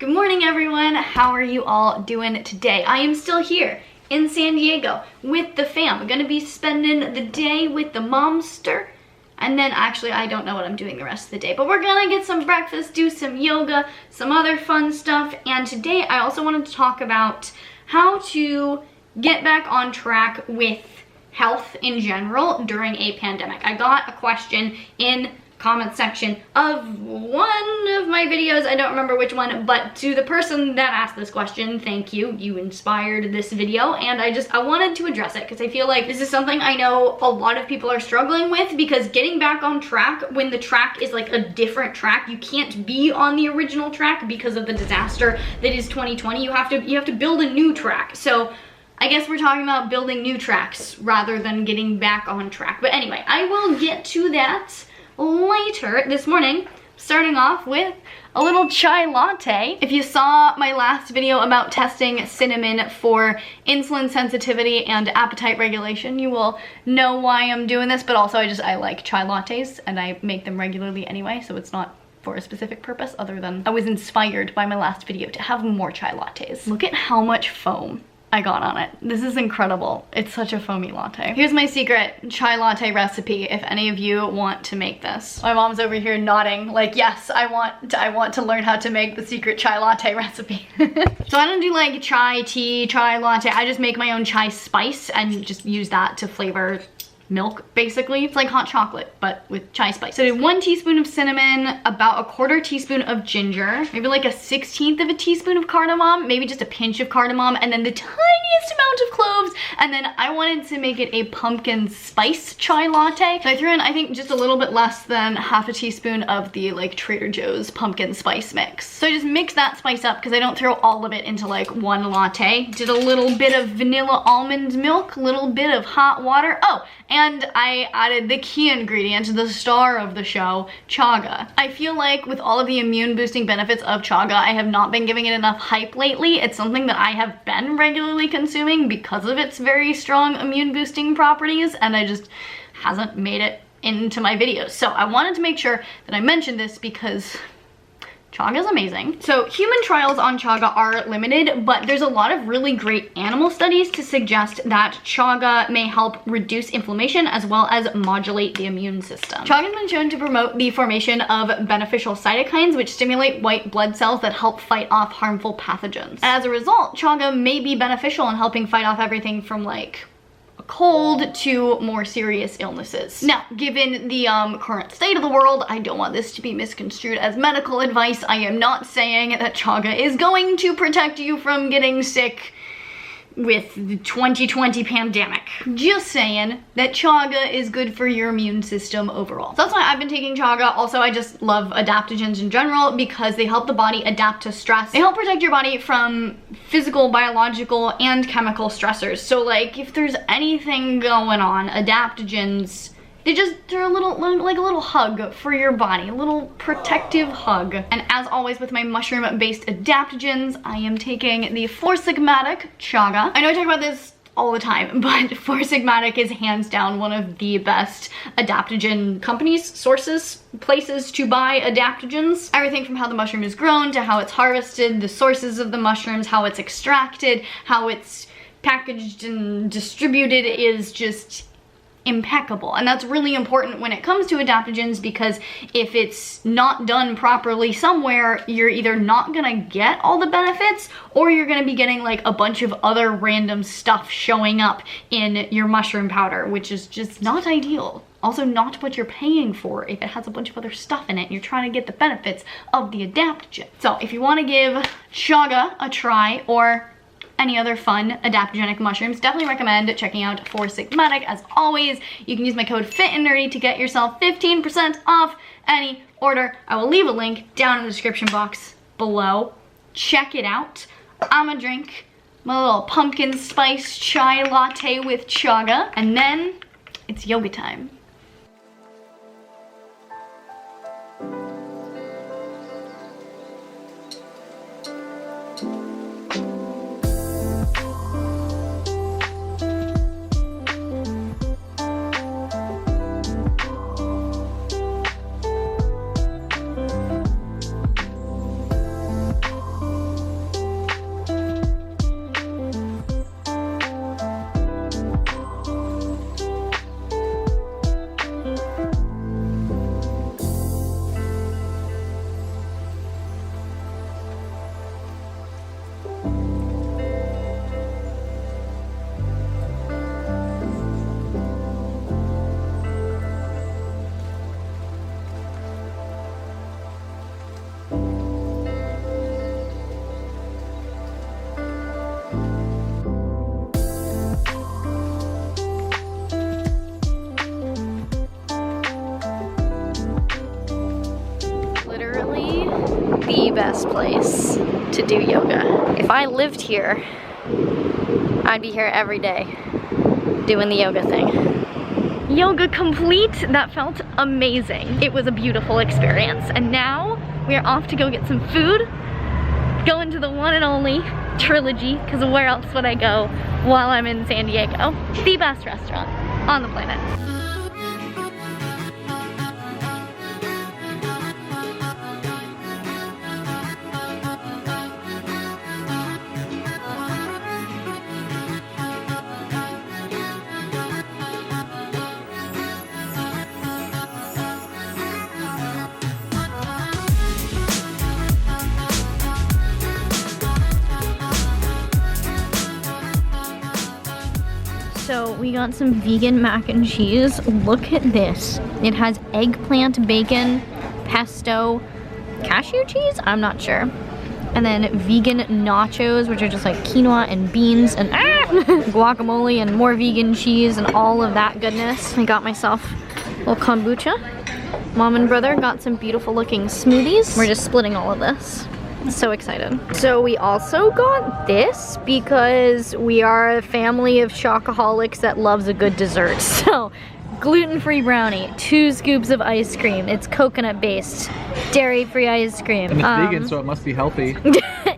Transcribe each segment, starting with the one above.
Good morning, everyone. How are you all doing today? I am still here in San Diego with the fam. I'm gonna be spending the day with the momster, and then actually I don't know what I'm doing the rest of the day, but we're gonna get some breakfast, do some yoga, some other fun stuff, and today I also wanted to talk about how to get back on track with health in general during a pandemic. I got a question in comment section of one of my videos, I don't remember which one, but to the person that asked this question, thank you. You inspired this video, and I wanted to address it because I feel like this is something I know a lot of people are struggling with, because getting back on track when the track is like a different track, you can't be on the original track because of the disaster that is 2020. You have to build a new track. So I guess we're talking about building new tracks rather than getting back on track. But anyway, I will get to that later. This morning, starting off with a little chai latte. If you saw my last video about testing cinnamon for insulin sensitivity and appetite regulation, you will know why I'm doing this, but also I like chai lattes and I make them regularly anyway, so it's not for a specific purpose other than I was inspired by my last video to have more chai lattes. Look at how much foam I got on it. This is incredible. It's such a foamy latte. Here's my secret chai latte recipe if any of you want to make this. My mom's over here nodding like, yes, I want to learn how to make the secret chai latte recipe. So I don't do like chai tea, chai latte. I just make my own chai spice and just use that to flavor milk, basically. It's like hot chocolate, but with chai spice. So I did 1 teaspoon of cinnamon, about 1/4 teaspoon of ginger, maybe like 1/16 of a teaspoon of cardamom, maybe just a pinch of cardamom, and then the tiniest amount of cloves. And then I wanted to make it a pumpkin spice chai latte. So I threw in, I think, just a little bit less than 1/2 teaspoon of the like Trader Joe's pumpkin spice mix. So I just mix that spice up because I don't throw all of it into like one latte. Did a little bit of vanilla almond milk, a little bit of hot water. Oh, and I added the key ingredient, the star of the show, chaga. I feel like with all of the immune boosting benefits of chaga, I have not been giving it enough hype lately. It's something that I have been regularly consuming because of its very strong immune boosting properties, and I just hasn't made it into my videos. So I wanted to make sure that I mentioned this because chaga is amazing. So human trials on chaga are limited, but there's a lot of really great animal studies to suggest that chaga may help reduce inflammation as well as modulate the immune system. Chaga has been shown to promote the formation of beneficial cytokines, which stimulate white blood cells that help fight off harmful pathogens. As a result, chaga may be beneficial in helping fight off everything from like cold to more serious illnesses. Now, given the current state of the world, I don't want this to be misconstrued as medical advice. I am not saying that chaga is going to protect you from getting sick with the 2020 pandemic. Just saying that chaga is good for your immune system overall. So that's why I've been taking chaga. Also, I just love adaptogens in general because they help the body adapt to stress. They help protect your body from physical, biological, and chemical stressors. So like if there's anything going on, adaptogens, they're a little hug for your body, a little protective hug. And as always with my mushroom-based adaptogens, I am taking the SIGMATIC chaga. I know I talk about this all the time, but SIGMATIC is hands down one of the best adaptogen companies, sources, places to buy adaptogens. Everything from how the mushroom is grown to how it's harvested, the sources of the mushrooms, how it's extracted, how it's packaged and distributed is just impeccable. And that's really important when it comes to adaptogens, because if it's not done properly somewhere, you're either not gonna get all the benefits or you're gonna be getting like a bunch of other random stuff showing up in your mushroom powder, which is just not ideal. Also not what you're paying for if it has a bunch of other stuff in it and you're trying to get the benefits of the adaptogen. So if you want to give chaga a try or any other fun adaptogenic mushrooms, definitely recommend checking out SIGMATIC. As always, you can use my code FITAndNerdy to get yourself 15% off any order. I will leave a link down in the description box below. Check it out. I'm gonna drink my little pumpkin spice chai latte with chaga, and then it's yoga time. best place to do yoga. If I lived here, I'd be here every day doing the yoga thing. Yoga complete. That felt amazing. It was a beautiful experience. And now we are off to go get some food, go into the one and only Trilogy, because where else would I go while I'm in San Diego? The best restaurant on the planet. So we got some vegan mac and cheese. Look at this. It has eggplant, bacon, pesto, cashew cheese? I'm not sure. And then vegan nachos, which are just like quinoa and beans and guacamole and more vegan cheese and all of that goodness. I got myself a little kombucha. Mom and brother got some beautiful looking smoothies. We're just splitting all of this. So excited. So we also got this because we are a family of shockaholics that loves a good dessert. So gluten-free brownie, 2 scoops of ice cream. It's coconut based, dairy-free ice cream. And it's vegan, so it must be healthy.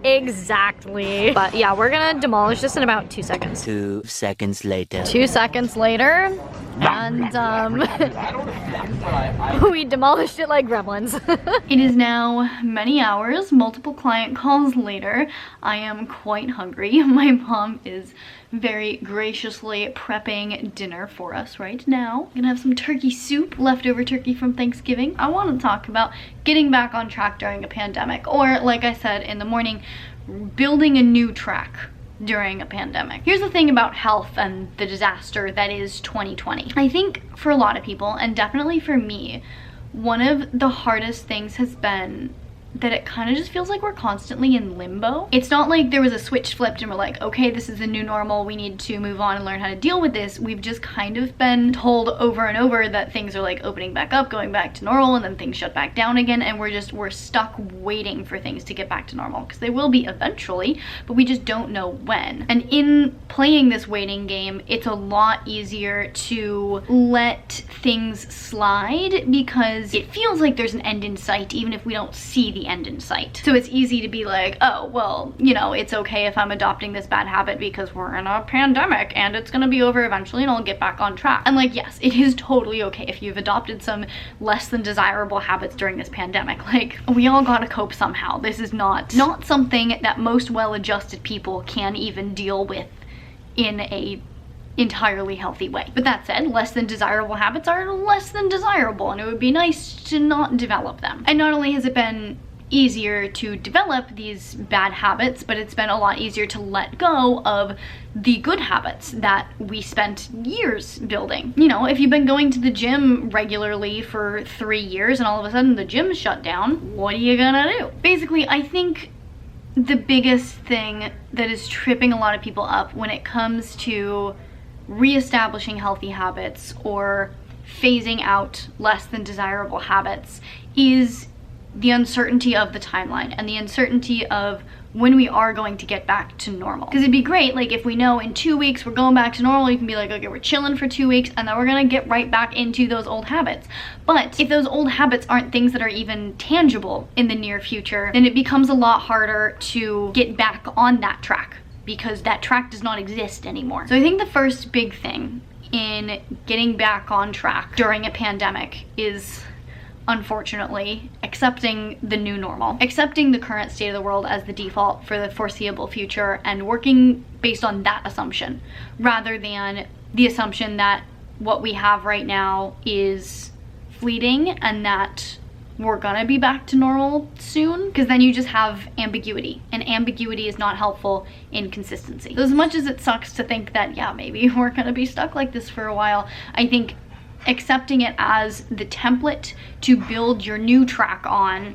Exactly. But yeah, we're gonna demolish this in about 2 seconds. 2 seconds later. 2 seconds later, and we demolished it like gremlins. It is now many hours, multiple client calls later. I am quite hungry. My mom is very graciously prepping dinner for us right now. I'm gonna have some turkey soup, leftover turkey from Thanksgiving. I want to talk about getting back on track during a pandemic, or like I said in the morning, building a new track during a pandemic. Here's the thing about health and the disaster that is 2020. I think for a lot of people, and definitely for me, one of the hardest things has been that it kind of just feels like we're constantly in limbo. It's not like there was a switch flipped and we're like, okay, this is the new normal, we need to move on and learn how to deal with this. We've just kind of been told over and over that things are like opening back up, going back to normal, and then things shut back down again, and we're stuck waiting for things to get back to normal, because they will be eventually, but we just don't know when. And in playing this waiting game, it's a lot easier to let things slide because it feels like there's an end in sight even if we don't see the end in sight. So it's easy to be like, oh, well, you know, it's okay if I'm adopting this bad habit because we're in a pandemic and it's gonna be over eventually and I'll get back on track. And like, yes, it is totally okay if you've adopted some less than desirable habits during this pandemic. Like, we all gotta cope somehow. This is not something that most well-adjusted people can even deal with in a entirely healthy way. But that said, less than desirable habits are less than desirable, and it would be nice to not develop them. And not only has it been easier to develop these bad habits, but it's been a lot easier to let go of the good habits that we spent years building. You know, if you've been going to the gym regularly for 3 years and all of a sudden the gym's shut down, what are you gonna do? Basically, I think the biggest thing that is tripping a lot of people up when it comes to reestablishing healthy habits or phasing out less than desirable habits is the uncertainty of the timeline and the uncertainty of when we are going to get back to normal. Because it'd be great, like, if we know in 2 weeks we're going back to normal, you can be like, okay, we're chilling for 2 weeks and then we're gonna get right back into those old habits. But if those old habits aren't things that are even tangible in the near future, then it becomes a lot harder to get back on that track, because that track does not exist anymore. So I think the first big thing in getting back on track during a pandemic is, unfortunately, accepting the new normal, accepting the current state of the world as the default for the foreseeable future and working based on that assumption, rather than the assumption that what we have right now is fleeting and that we're gonna be back to normal soon, because then you just have ambiguity, and ambiguity is not helpful in consistency. So as much as it sucks to think that, yeah, maybe we're gonna be stuck like this for a while, I think accepting it as the template to build your new track on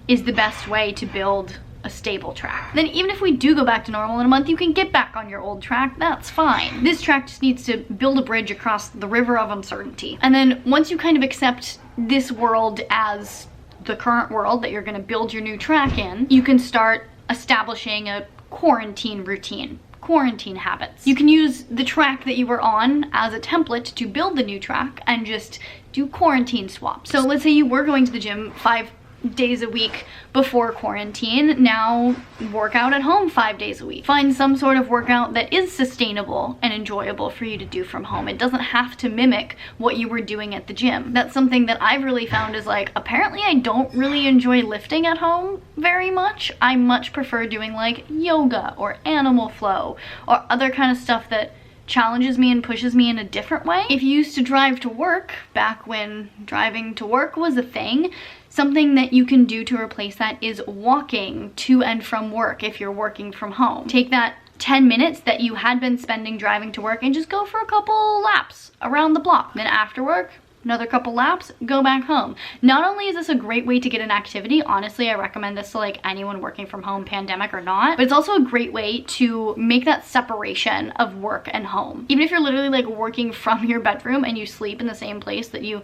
is the best way to build a stable track. Then even if we do go back to normal in a month, you can get back on your old track, that's fine. This track just needs to build a bridge across the river of uncertainty. And then once you kind of accept this world as the current world that you're gonna build your new track in, you can start establishing a quarantine routine. Quarantine habits. You can use the track that you were on as a template to build the new track and just do quarantine swaps. So let's say you were going to the gym 5 days a week before quarantine. Now work out at home 5 days a week. Find some sort of workout that is sustainable and enjoyable for you to do from home. It doesn't have to mimic what you were doing at the gym. That's something that I've really found is like, apparently I don't really enjoy lifting at home very much. I much prefer doing like yoga or animal flow or other kind of stuff that challenges me and pushes me in a different way. If you used to drive to work, back when driving to work was a thing, something that you can do to replace that is walking to and from work if you're working from home. Take that 10 minutes that you had been spending driving to work and just go for a couple laps around the block. Then after work, another couple laps, go back home. Not only is this a great way to get an activity, honestly, I recommend this to like anyone working from home, pandemic or not, but it's also a great way to make that separation of work and home. Even if you're literally like working from your bedroom and you sleep in the same place that you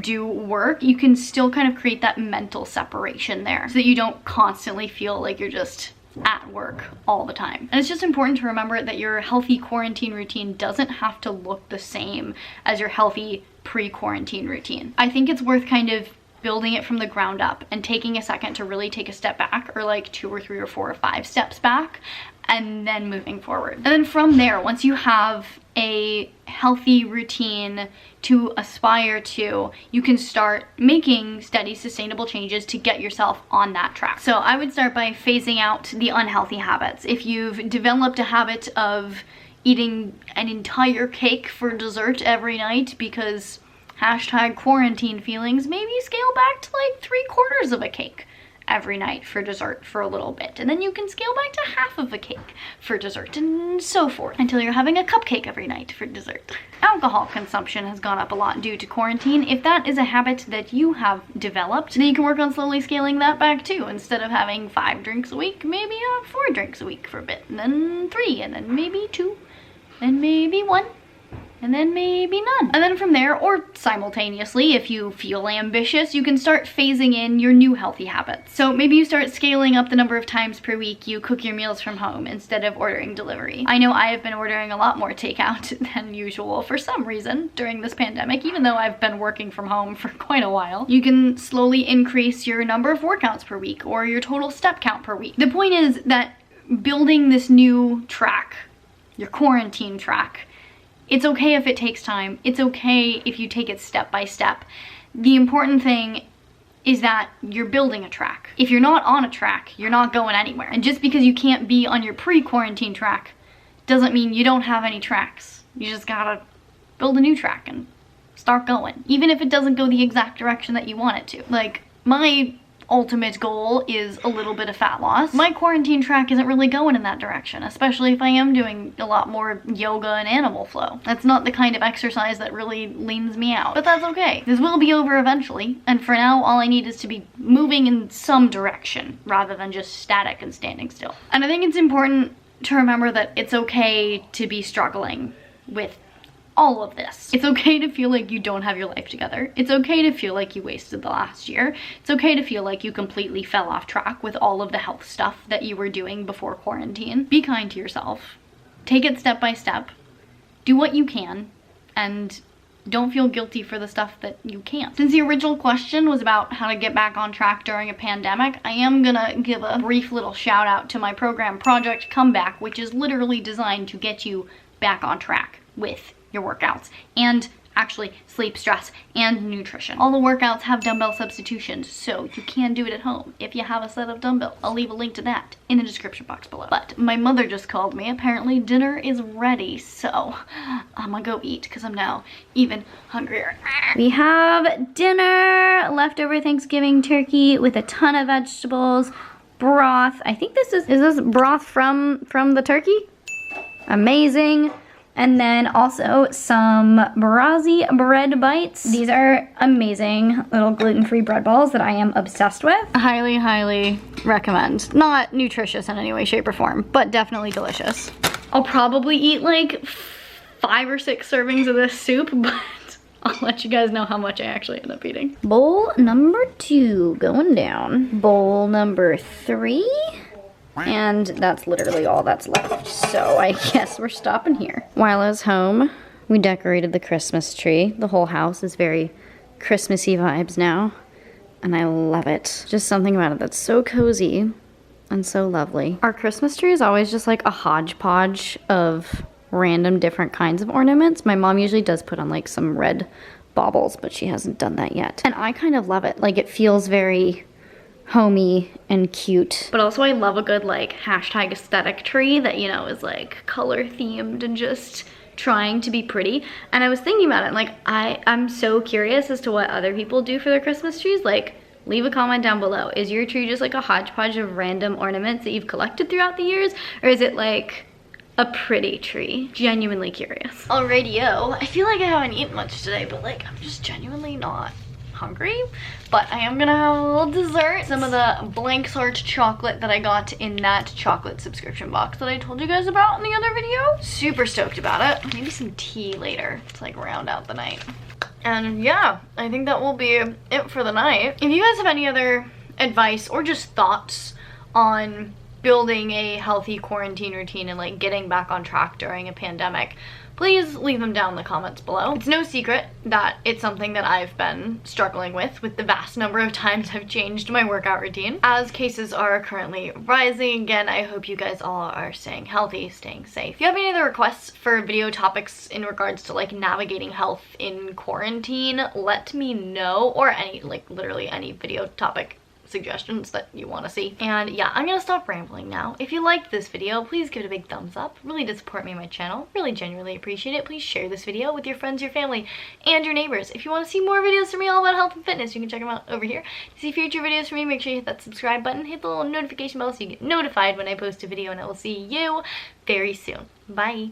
do work, you can still kind of create that mental separation there so that you don't constantly feel like you're just at work all the time. And it's just important to remember that your healthy quarantine routine doesn't have to look the same as your healthy pre-quarantine routine. I think it's worth kind of building it from the ground up and taking a second to really take a step back, or like 2 or 3 or 4 or 5 steps back, and then moving forward. And then from there, once you have a healthy routine to aspire to, you can start making steady, sustainable changes to get yourself on that track. So I would start by phasing out the unhealthy habits. If you've developed a habit of eating an entire cake for dessert every night because #quarantine feelings, maybe scale back to like 3/4 of a cake every night for dessert for a little bit, and then you can scale back to half of a cake for dessert, and so forth until you're having a cupcake every night for dessert. Alcohol consumption has gone up a lot due to quarantine. If that is a habit that you have developed, then you can work on slowly scaling that back too. Instead of having 5 drinks a week, maybe have 4 drinks a week for a bit, and then 3, and then maybe 2, and maybe 1, and then maybe none. And then from there, or simultaneously, if you feel ambitious, you can start phasing in your new healthy habits. So maybe you start scaling up the number of times per week you cook your meals from home instead of ordering delivery. I know I have been ordering a lot more takeout than usual for some reason during this pandemic, even though I've been working from home for quite a while. You can slowly increase your number of workouts per week or your total step count per week. The point is that building this new track, your quarantine track, it's okay if it takes time. It's okay if you take it step by step. The important thing is that you're building a track. If you're not on a track, you're not going anywhere. And just because you can't be on your pre-quarantine track doesn't mean you don't have any tracks. You just gotta build a new track and start going. Even if it doesn't go the exact direction that you want it to. Like, my ultimate goal is a little bit of fat loss. My quarantine track isn't really going in that direction, especially if I am doing a lot more yoga and animal flow. That's not the kind of exercise that really leans me out, but that's okay. This will be over eventually, and for now, all I need is to be moving in some direction rather than just static and standing still. And I think it's important to remember that it's okay to be struggling with all of this. It's okay to feel like you don't have your life together. It's okay to feel like you wasted the last year. It's okay to feel like you completely fell off track with all of the health stuff that you were doing before quarantine. Be kind to yourself. Take it step by step. Do what you can, and don't feel guilty for the stuff that you can't. Since the original question was about how to get back on track during a pandemic, I am gonna give a brief little shout out to my program, Project Comeback, which is literally designed to get you back on track with your workouts and actually sleep, stress, and nutrition. All the workouts have dumbbell substitutions, so you can do it at home if you have a set of dumbbells. I'll leave a link to that in the description box below. But my mother just called me. Apparently dinner is ready, so I'm gonna go eat because I'm now even hungrier. We have dinner, leftover Thanksgiving turkey with a ton of vegetables, broth. I think is this broth from the turkey? Amazing. And then also some Barazi bread bites. These are amazing little gluten-free bread balls that I am obsessed with. Highly, highly recommend. Not nutritious in any way, shape, or form, but definitely delicious. I'll probably eat like 5 or 6 servings of this soup, but I'll let you guys know how much I actually end up eating. Bowl number 2 going down. Bowl number 3. And that's literally all that's left. So I guess we're stopping here. While I was home, we decorated the Christmas tree. The whole house is very Christmassy vibes now. And I love it. Just something about it that's so cozy and so lovely. Our Christmas tree is always just like a hodgepodge of random different kinds of ornaments. My mom usually does put on like some red baubles, but she hasn't done that yet. And I kind of love it. Like it feels very homey and cute. But also I love a good like hashtag aesthetic tree that, you know, is like color themed and just trying to be pretty. And I was thinking about it, like I'm so curious as to what other people do for their Christmas trees. Like, leave a comment down below. Is your tree just like a hodgepodge of random ornaments that you've collected throughout the years? Or is it like a pretty tree? Genuinely curious. Alrighty-o. I feel like I haven't eaten much today, but like I'm just genuinely not hungry. But I am gonna have a little dessert. Some of the blank sort chocolate that I got in that chocolate subscription box that I told you guys about in the other video. Super stoked about it. Maybe some tea later to like round out the night. And yeah, I think that will be it for the night. If you guys have any other advice or just thoughts on building a healthy quarantine routine and like getting back on track during a pandemic, please leave them down in the comments below. It's no secret that it's something that I've been struggling with the vast number of times I've changed my workout routine. As cases are currently rising again, I hope you guys all are staying healthy, staying safe. If you have any other requests for video topics in regards to like navigating health in quarantine, let me know, or any, like literally any video topic suggestions that you want to see. And yeah, I'm gonna stop rambling now. If you liked this video, please give it a big thumbs up. Really does support me and my channel. Really genuinely appreciate it. Please share this video with your friends, your family, and your neighbors. If you want to see more videos from me all about health and fitness, you can check them out over here. To see future videos from me, make sure you hit that subscribe button, hit the little notification bell so you get notified when I post a video, and I will see you very soon. Bye.